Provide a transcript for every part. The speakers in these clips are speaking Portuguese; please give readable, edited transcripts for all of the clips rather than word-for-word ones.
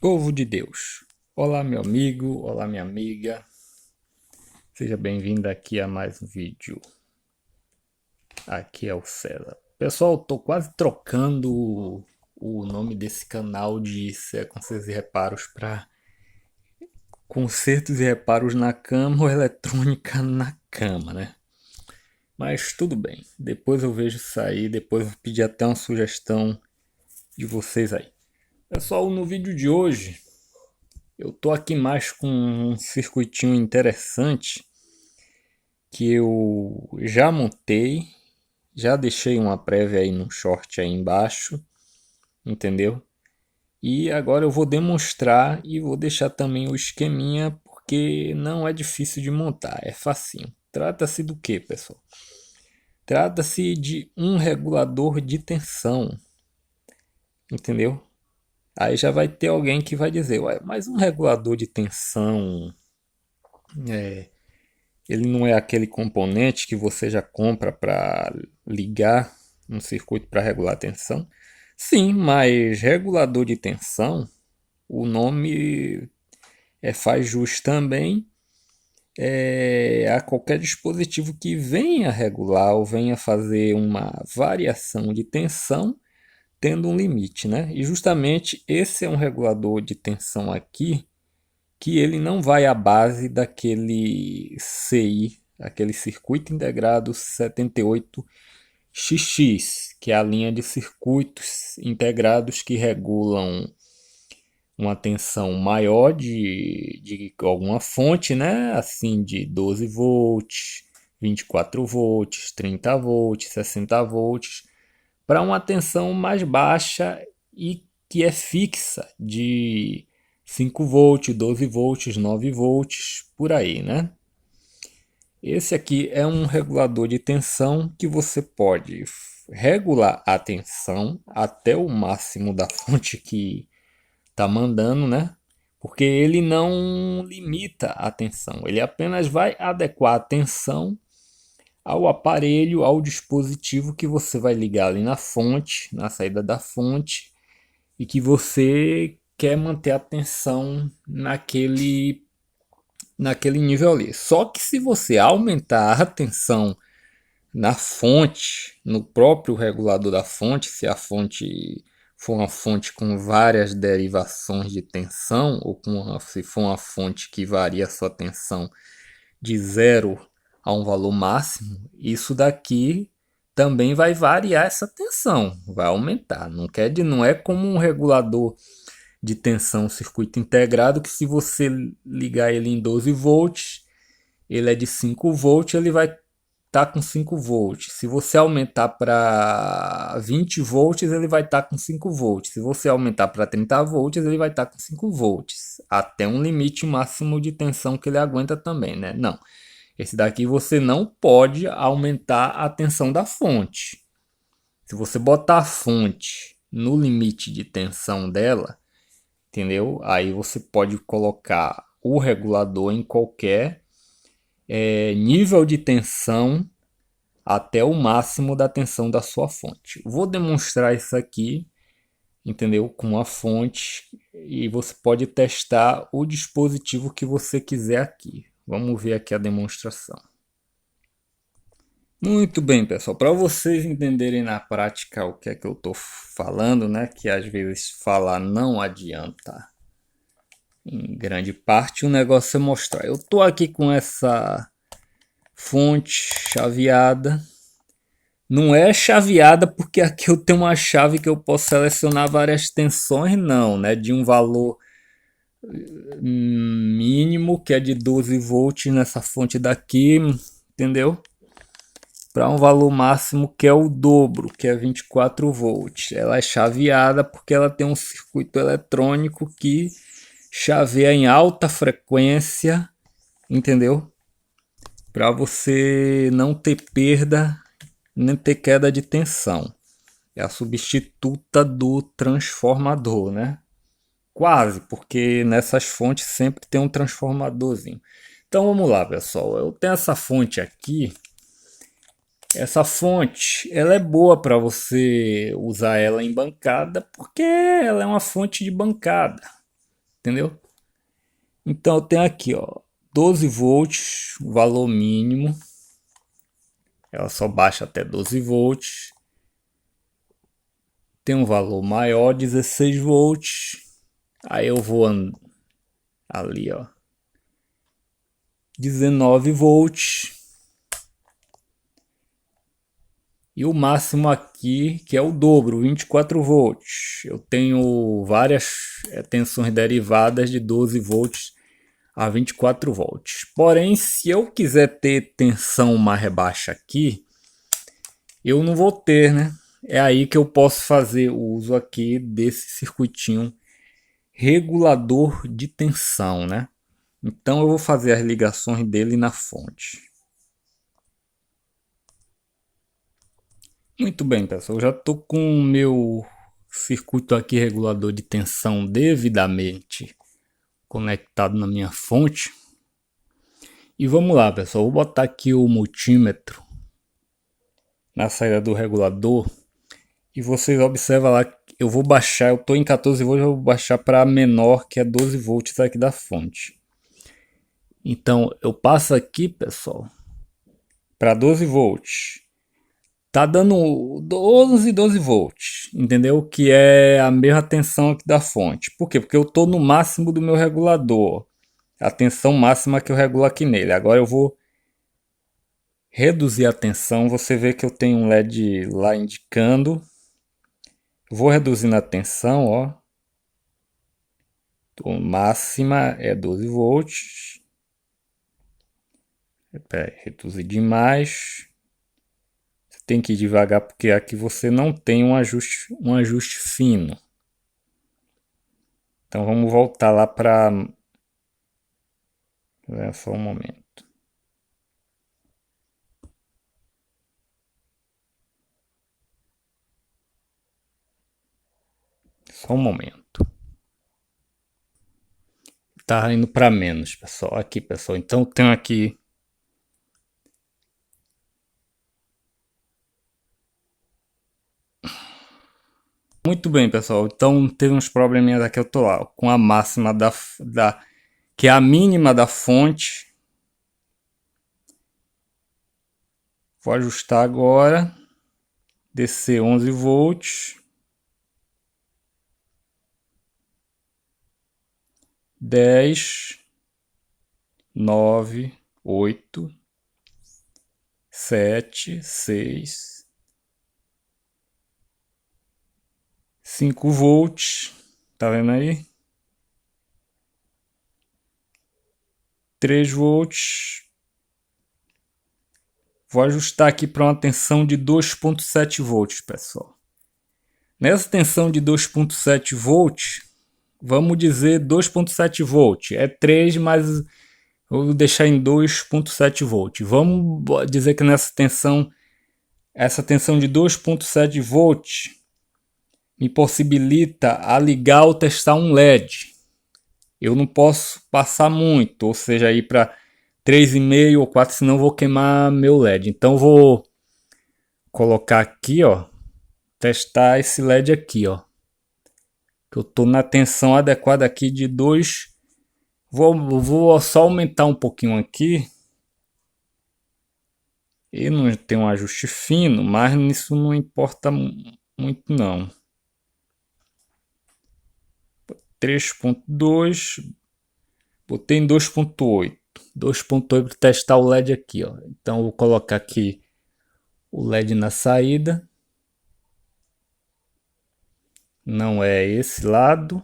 Povo de Deus, olá meu amigo, olá minha amiga, seja bem-vindo aqui a mais um vídeo. Aqui é o César. Pessoal, tô quase trocando o nome desse canal de Consertos e Reparos para Consertos e Reparos na Cama ou Eletrônica na Cama, né? Mas tudo bem, depois eu vejo isso aí, depois eu vou pedir até uma sugestão de vocês aí. Pessoal, no vídeo de hoje eu tô aqui mais com um circuitinho interessante que eu já montei, já deixei uma prévia aí no short aí embaixo, entendeu? E agora eu vou demonstrar e vou deixar também o esqueminha porque não é difícil de montar, é facinho. Trata-se do que, pessoal? Trata-se de um regulador de tensão, entendeu? Aí já vai ter alguém que vai dizer, ué, mas um regulador de tensão, ele não é aquele componente que você já compra para ligar um circuito para regular a tensão? Sim, mas regulador de tensão, o nome faz jus também a qualquer dispositivo que venha regular ou venha fazer uma variação de tensão tendo um limite, né? E justamente esse é um regulador de tensão aqui que ele não vai à base daquele CI, aquele circuito integrado 78XX, que é a linha de circuitos integrados que regulam uma tensão maior de alguma fonte, né? Assim, de 12 volts, 24 volts, 30 volts, 60 volts, para uma tensão mais baixa e que é fixa de 5 volts, 12 volts, 9 volts, por aí, né? Esse aqui é um regulador de tensão que você pode regular a tensão até o máximo da fonte que está mandando, né? Porque ele não limita a tensão, ele apenas vai adequar a tensão ao aparelho, ao dispositivo que você vai ligar ali na fonte, na saída da fonte, e que você quer manter a tensão naquele nível ali. Só que se você aumentar a tensão na fonte, no próprio regulador da fonte, se a fonte for uma fonte com várias derivações de tensão, ou se for uma fonte que varia a sua tensão de zero a um valor máximo, isso daqui também vai variar essa tensão, vai aumentar. Não é como um regulador de tensão circuito integrado que se você ligar ele em 12 volts, ele é de 5 volts, ele vai estar com 5 volts. Se você aumentar para 20 volts, ele vai estar com 5 volts. Se você aumentar para 30 volts, ele vai estar com 5 volts. Até um limite máximo de tensão que ele aguenta também, né? Não. Esse daqui você não pode aumentar a tensão da fonte. Se você botar a fonte no limite de tensão dela, entendeu? Aí você pode colocar o regulador em qualquer nível de tensão até o máximo da tensão da sua fonte. Vou demonstrar isso aqui, entendeu? Com a fonte e você pode testar o dispositivo que você quiser aqui. Vamos ver aqui a demonstração. Muito bem, pessoal. Para vocês entenderem na prática o que é que eu estou falando, né? Que às vezes falar não adianta. Em grande parte, o negócio é mostrar. Eu estou aqui com essa fonte chaveada. Não é chaveada porque aqui eu tenho uma chave que eu posso selecionar várias tensões, não, né? De um valor mínimo que é de 12 volts nessa fonte daqui, entendeu? Para um valor máximo que é o dobro, que é 24 volts. Ela é chaveada porque ela tem um circuito eletrônico que chaveia em alta frequência, entendeu? Para você não ter perda nem ter queda de tensão. É a substituta do transformador, né? Quase, porque nessas fontes sempre tem um transformadorzinho. Então vamos lá, pessoal. Eu tenho essa fonte aqui. Essa fonte, ela é boa para você usar ela em bancada, porque ela é uma fonte de bancada. entendeu? Então eu tenho aqui, ó, 12 volts, o valor mínimo. Ela só baixa até 12 volts. Tem um valor maior, 16 volts. Aí eu vou ali, ó, 19 volts. E o máximo aqui, que é o dobro, 24 volts. Eu tenho várias tensões derivadas de 12 volts a 24 volts. Porém, se eu quiser ter tensão mais baixa aqui, eu não vou ter, né? É aí que eu posso fazer o uso aqui desse circuitinho regulador de tensão, né? Então eu vou fazer as ligações dele na fonte. Muito bem, pessoal. Eu já estou com o meu circuito aqui regulador de tensão devidamente conectado na minha fonte. E vamos lá, pessoal. Vou botar aqui o multímetro na saída do regulador. E vocês observam lá, eu vou baixar, eu estou em 14 volts, eu vou baixar para menor, que é 12 volts aqui da fonte. Então eu passo aqui, pessoal, para 12 volts. Tá dando 12 volts, entendeu? Que é a mesma tensão aqui da fonte. Por quê? Porque eu estou no máximo do meu regulador. A tensão máxima que eu regulo aqui nele. Agora eu vou reduzir a tensão. Você vê que eu tenho um LED lá indicando. Vou reduzindo a tensão, ó. A máxima é 12 volts. Pera aí, reduzir demais. Tem que ir devagar porque aqui você não tem um ajuste fino. Então vamos voltar lá para... Só um momento. Só um momento. Tá indo para menos, pessoal. Aqui, pessoal. Então tem aqui... Muito bem, pessoal. Então teve uns probleminhas aqui. Eu tô lá com a máxima que é a mínima da fonte. Vou ajustar agora. Descer 11 volts. 10, 9, 8, 7, 6, 5 volts. Tá vendo aí? 3 volts. Vou ajustar aqui para uma tensão de 2.7 volts, pessoal. Nessa tensão de 2.7 volts, vamos dizer 2.7 volts. É 3, mas vou deixar em 2.7 volts. Vamos dizer que nessa tensão, essa tensão de 2.7 volts me possibilita a ligar ou testar um LED. Eu não posso passar muito, ou seja, ir para 3,5 ou 4, senão vou queimar meu LED. Então vou colocar aqui, ó, testar esse LED aqui, ó. Que eu tô na tensão adequada aqui de 2. Vou só aumentar um pouquinho aqui. E não tem um ajuste fino, mas isso não importa muito não. 3.2, botei em 2.8. 2.8 para testar o LED aqui, ó. Então eu vou colocar aqui o LED na saída. Não é esse lado.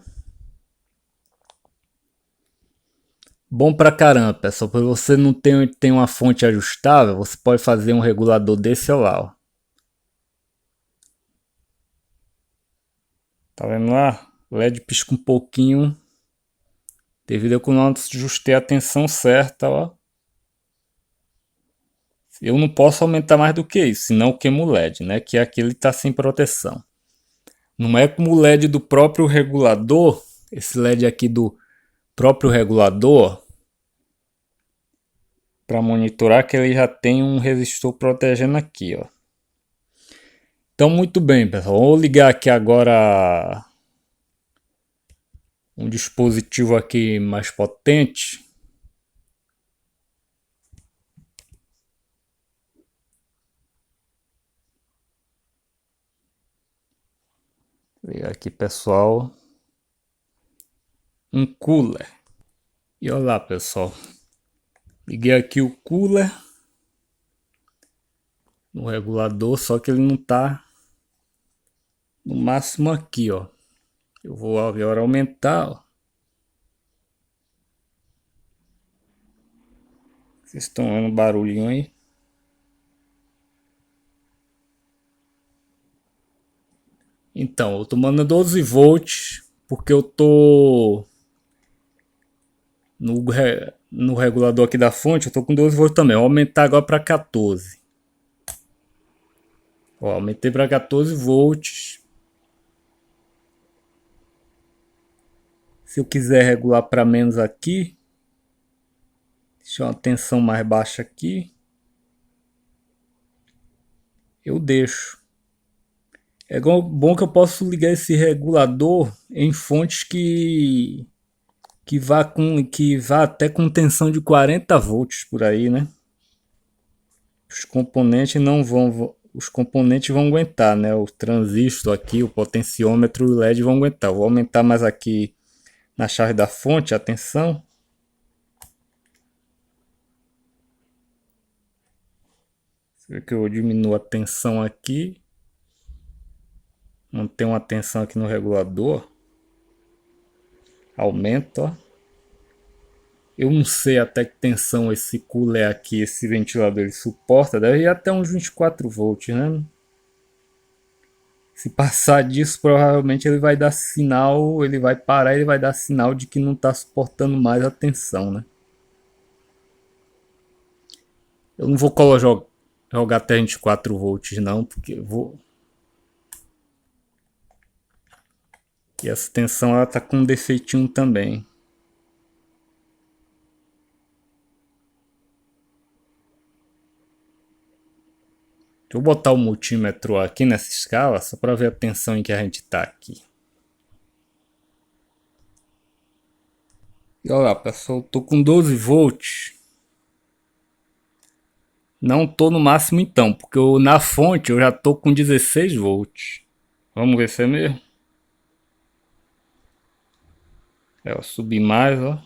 Bom pra caramba, pessoal. Para você não tem uma fonte ajustável, você pode fazer um regulador desse lá, ó. Tá vendo lá? O LED pisca um pouquinho devido a que eu não ajustei a tensão certa, ó. Eu não posso aumentar mais do que isso, senão eu queimo o LED, né? Que aqui ele está sem proteção. Não é como o LED do próprio regulador, esse LED aqui do próprio regulador, para monitorar que ele já tem um resistor protegendo aqui, ó. Então muito bem, pessoal. Vou ligar aqui agora um dispositivo aqui mais potente. Vou ligar aqui, pessoal, um cooler. E olha lá, pessoal, liguei aqui o cooler no regulador, só que ele não tá no máximo aqui, ó. Eu vou agora aumentar, ó. Vocês estão vendo barulhinho aí? Então, eu tô mandando 12 volts porque eu tô no regulador aqui da fonte, eu tô com 12 volts também. Vou aumentar agora para 14. Ó, aumentei para 14 volts. Se eu quiser regular para menos aqui, deixar uma tensão mais baixa aqui, eu deixo. É bom que eu posso ligar esse regulador em fontes que vá até com tensão de 40 volts por aí, né? Os componentes vão aguentar, né? O transistor aqui, o potenciômetro e o LED vão aguentar. Vou aumentar mais aqui na chave da fonte a tensão. Você vê que eu diminuo a tensão aqui. Mantenho uma tensão aqui no regulador. Aumento, ó. Eu não sei até que tensão esse cooler aqui, esse ventilador, ele suporta. Deve ir até uns 24 volts, né? Se passar disso, provavelmente ele vai dar sinal, ele vai parar, ele vai dar sinal de que não está suportando mais a tensão, né? Eu não vou jogar até 24 volts não, porque eu vou... E essa tensão ela tá com um defeitinho também. Deixa eu botar o multímetro aqui nessa escala, só para ver a tensão em que a gente tá aqui. E olha lá, pessoal, eu tô com 12 volts. Não tô no máximo então, porque na fonte eu já tô com 16 volts. Vamos ver se é mesmo. Eu subi mais, ó.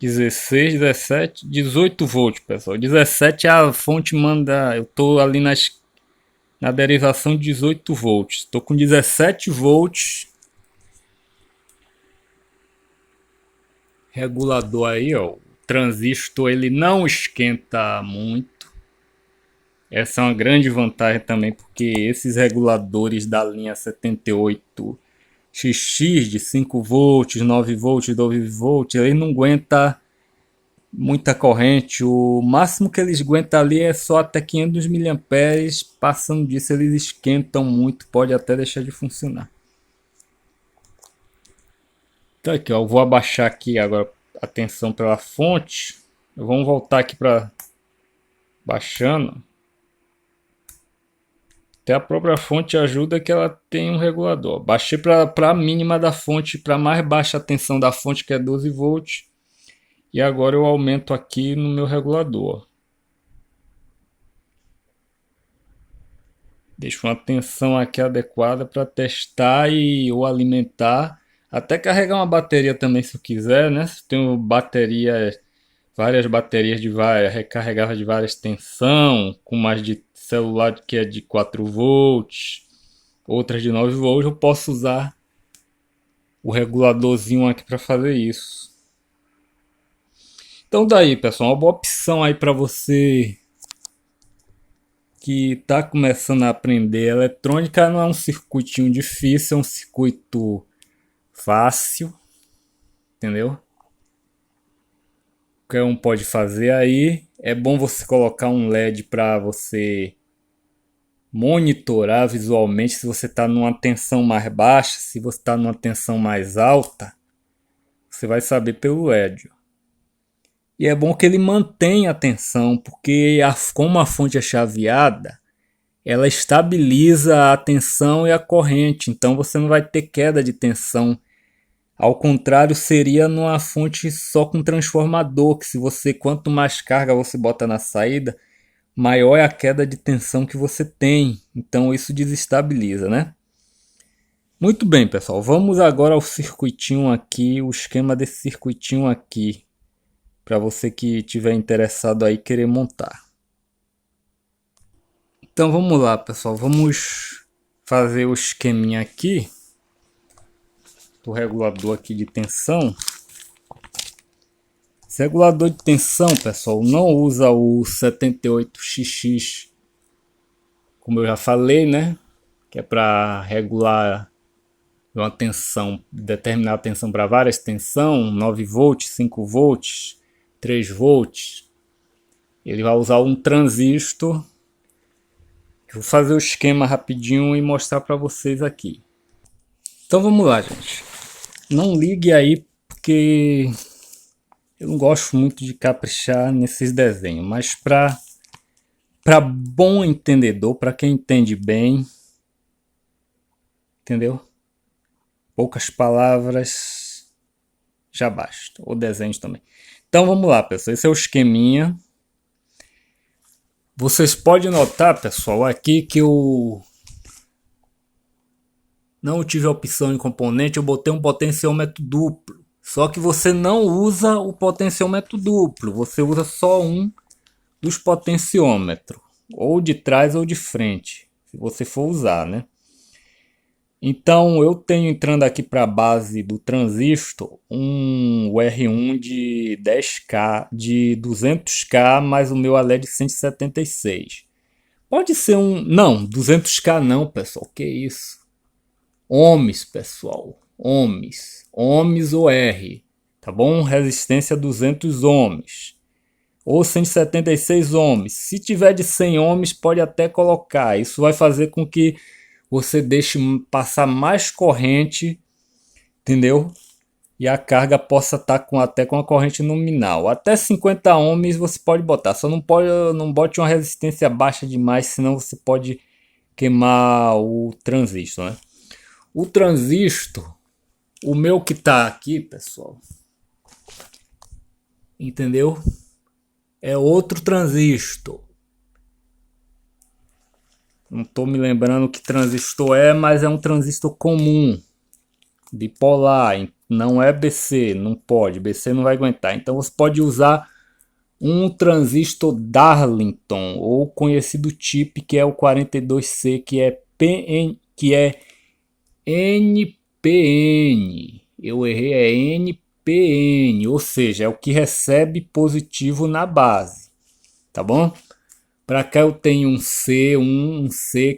16, 17, 18 volts, pessoal. 17 a fonte manda. Eu tô ali na derivação de 18 volts. Tô com 17 volts. Regulador aí, ó. O transistor ele não esquenta muito. Essa é uma grande vantagem também, porque esses reguladores da linha 78 XX de 5 volts, 9 volts, 12 volts, ele não aguenta muita corrente. O máximo que eles aguentam ali é só até 500 miliamperes. Passando disso eles esquentam muito, pode até deixar de funcionar. Então aqui, ó, eu vou abaixar aqui agora a tensão pela fonte. Vamos voltar aqui para baixando. Até a própria fonte ajuda que ela tem um regulador. Baixei para a mínima da fonte, para mais baixa a tensão da fonte, que é 12 volts. E agora eu aumento aqui no meu regulador. Deixo uma tensão aqui adequada para testar ou alimentar. Até carregar uma bateria também se eu quiser, né? Tenho várias baterias recarregáveis de várias tensão, com mais de celular que é de 4 volts, outras de 9 volts, eu posso usar o reguladorzinho aqui para fazer isso. Então daí, pessoal, uma boa opção aí para você que está começando a aprender eletrônica. Não é um circuitinho difícil, é um circuito fácil, entendeu? Qualquer um pode fazer aí. É bom você colocar um LED para você monitorar visualmente se você está numa tensão mais baixa, se você está numa tensão mais alta, você vai saber pelo LED. E é bom que ele mantenha a tensão, porque como a fonte é chaveada, ela estabiliza a tensão e a corrente, então você não vai ter queda de tensão Ao contrário, seria numa fonte só com transformador, que se você quanto mais carga você bota na saída, maior é a queda de tensão que você tem. Então isso desestabiliza, né? Muito bem, pessoal. Vamos agora ao circuitinho aqui, o esquema desse circuitinho aqui, para você que tiver interessado aí querer montar. Então vamos lá, pessoal. Vamos fazer o esqueminha aqui do regulador aqui de tensão. Esse regulador de tensão, pessoal, não usa o 78XX, como eu já falei, né? Que é para regular uma tensão, determinar a tensão para várias tensões, 9 volts, 5 volts, 3 volts. Ele vai usar um transistor. Vou fazer o esquema rapidinho e mostrar para vocês aqui. Então vamos lá, gente. Não ligue aí porque eu não gosto muito de caprichar nesses desenhos, mas para bom entendedor, para quem entende bem, entendeu? Poucas palavras já basta, ou desenhos também. Então vamos lá, pessoal. Esse é o esqueminha. Vocês podem notar, pessoal, aqui que eu não tive a opção em componente, eu botei um potenciômetro duplo. Só que você não usa o potenciômetro duplo, você usa só um dos potenciômetros, ou de trás ou de frente, se você for usar, né? Então eu tenho entrando aqui para a base do transistor um R1 de 10K, de 200K, mais o meu LED 176. Pode ser um... Não, 200K não, pessoal, que isso? Ohms, pessoal, ohms, ohms ou R, tá bom? Resistência 200 ohms ou 176 ohms. Se tiver de 100 ohms, pode até colocar. Isso vai fazer com que você deixe passar mais corrente, entendeu? E a carga possa estar até com a corrente nominal. Até 50 ohms você pode botar. Só não bote uma resistência baixa demais, senão você pode queimar o transistor, né? O transistor, o meu que tá aqui, pessoal, entendeu? É outro transistor. Não tô me lembrando que transistor é, mas é um transistor comum, bipolar, não é BC, não pode, BC não vai aguentar. Então você pode usar um transistor Darlington, ou conhecido chip, que é o 42C, que é NPN. Eu errei, é NPN, ou seja, é o que recebe positivo na base, tá bom? Para cá eu tenho um C,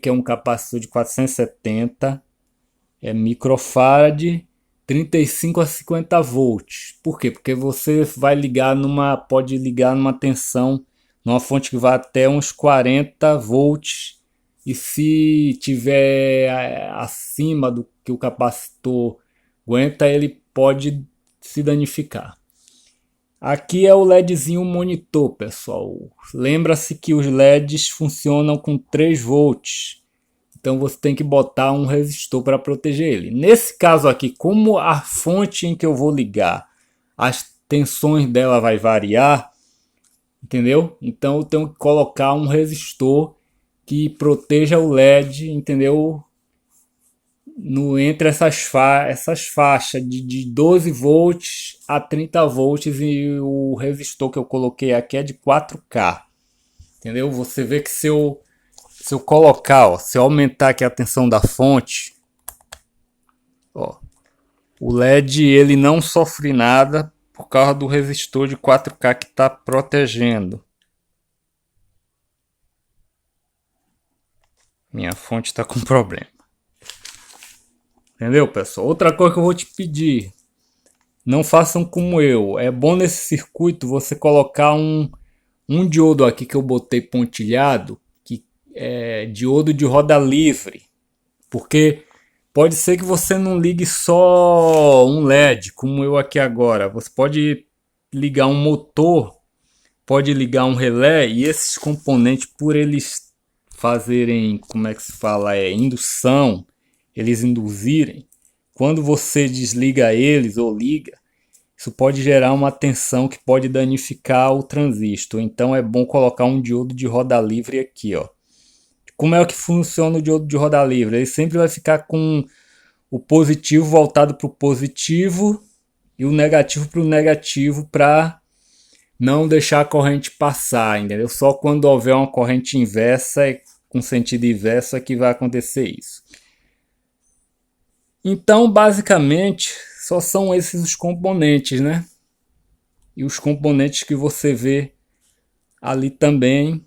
que é um capacitor de 470, é microfarad, 35 a 50 volts. Por quê? Porque você vai ligar pode ligar numa tensão, numa fonte que vai até uns 40 volts. E se tiver acima do que o capacitor aguenta, ele pode se danificar. Aqui é o LEDzinho monitor, pessoal. Lembra-se que os LEDs funcionam com 3 volts. Então você tem que botar um resistor para proteger ele. Nesse caso aqui, como a fonte em que eu vou ligar, as tensões dela vai variar, entendeu? Então eu tenho que colocar um resistor que proteja o LED, entendeu? Entre essas faixas de 12 volts a 30 volts, e o resistor que eu coloquei aqui é de 4K, entendeu? Você vê que se eu colocar, ó, se eu aumentar aqui a tensão da fonte, ó, o LED ele não sofre nada por causa do resistor de 4K que está protegendo. Minha fonte está com problema. Entendeu, pessoal? Outra coisa que eu vou te pedir, não façam como eu. É bom nesse circuito você colocar um diodo aqui que eu botei pontilhado, que é diodo de roda livre. Porque pode ser que você não ligue só um LED, como eu aqui agora. Você pode ligar um motor, pode ligar um relé, e esses componentes, por eles fazerem, como é que se fala, indução, eles induzirem, quando você desliga eles ou liga, isso pode gerar uma tensão que pode danificar o transistor. Então é bom colocar um diodo de roda livre aqui, ó. Como é que funciona o diodo de roda livre? Ele sempre vai ficar com o positivo voltado para o positivo e o negativo para o negativo, para não deixar a corrente passar, entendeu? Só quando houver uma corrente inversa, com sentido inverso, é que vai acontecer isso. Então, basicamente, só são esses os componentes, né? E os componentes que você vê ali também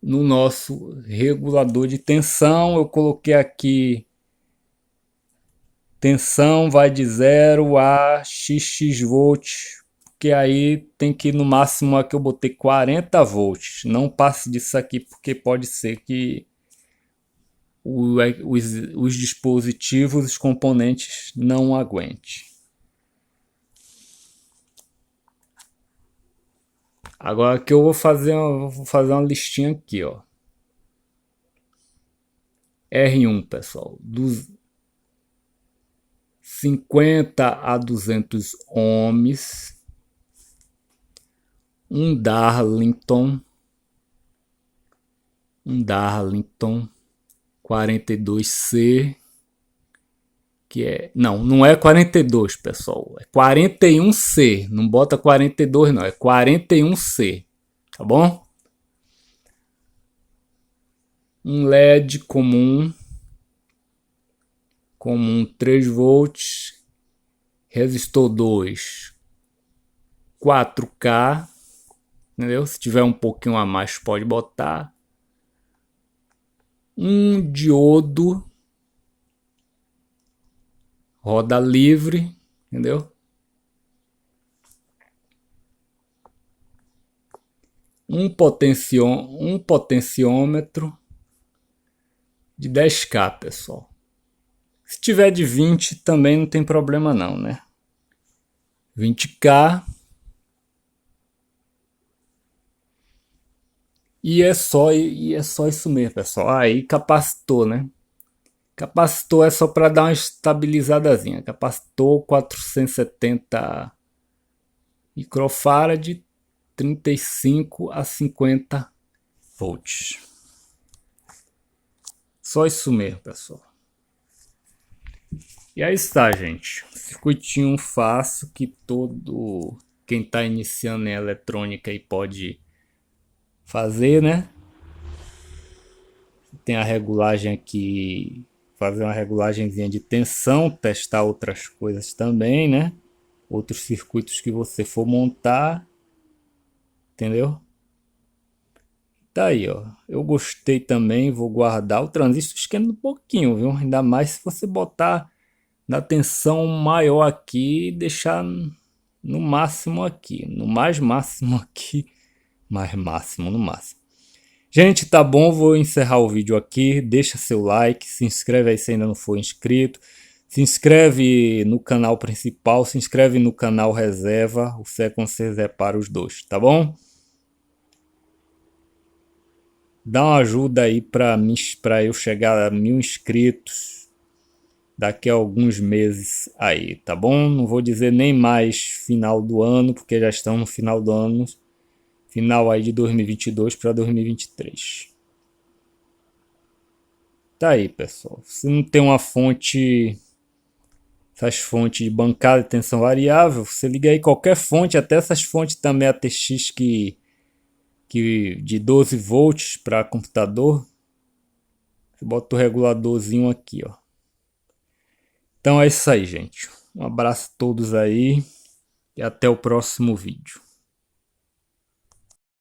no nosso regulador de tensão. Eu coloquei aqui tensão vai de 0 a xx volts, porque aí tem que ir no máximo aqui eu botei 40 volts. Não passe disso aqui, porque pode ser que os dispositivos, os componentes não aguente. Agora que eu vou fazer uma listinha aqui, ó. R1, pessoal, dos 50 a 200 ohms, um Darlington 42C, que é, não é 42, pessoal, é 41C, não bota 42 não, é 41C, tá bom? Um LED comum 3 volts, resistor 2, 4K, entendeu? Se tiver um pouquinho a mais pode botar. Um diodo roda livre, entendeu? Um potenciômetro de 10K, pessoal. Se tiver de 20 também não tem problema não, né? 20K. E é só isso mesmo, pessoal. Aí capacitor, né? Capacitor é só para dar uma estabilizadazinha. Capacitor 470 microfarad, 35 a 50 volts. Só isso mesmo, pessoal. E aí está, gente. Circuitinho fácil que todo quem está iniciando em eletrônica aí pode fazer, né? Tem a regulagem aqui, fazer uma regulagemzinha de tensão, testar outras coisas também, né? Outros circuitos que você for montar, entendeu? Tá aí, ó. Eu gostei também, vou guardar. O transistor esquenta um pouquinho, viu? Ainda mais se você botar na tensão maior aqui e deixar no máximo aqui, no mais máximo aqui, mais máximo no máximo. Gente, tá bom, vou encerrar o vídeo aqui, deixa seu like, se inscreve aí se ainda não for inscrito, se inscreve no canal principal, se inscreve no canal reserva, o Second Sales é para os dois, tá bom? Dá uma ajuda aí para eu chegar a 1000 inscritos daqui a alguns meses aí, tá bom? Não vou dizer nem mais final do ano, porque já estamos no final do ano, final aí de 2022 para 2023. Tá aí, pessoal. Se não tem uma fonte, essas fontes de bancada de tensão variável, você liga aí qualquer fonte, até essas fontes também ATX que de 12 volts para computador. Você bota o reguladorzinho aqui, ó. Então é isso aí, gente. Um abraço a todos aí e até o próximo vídeo.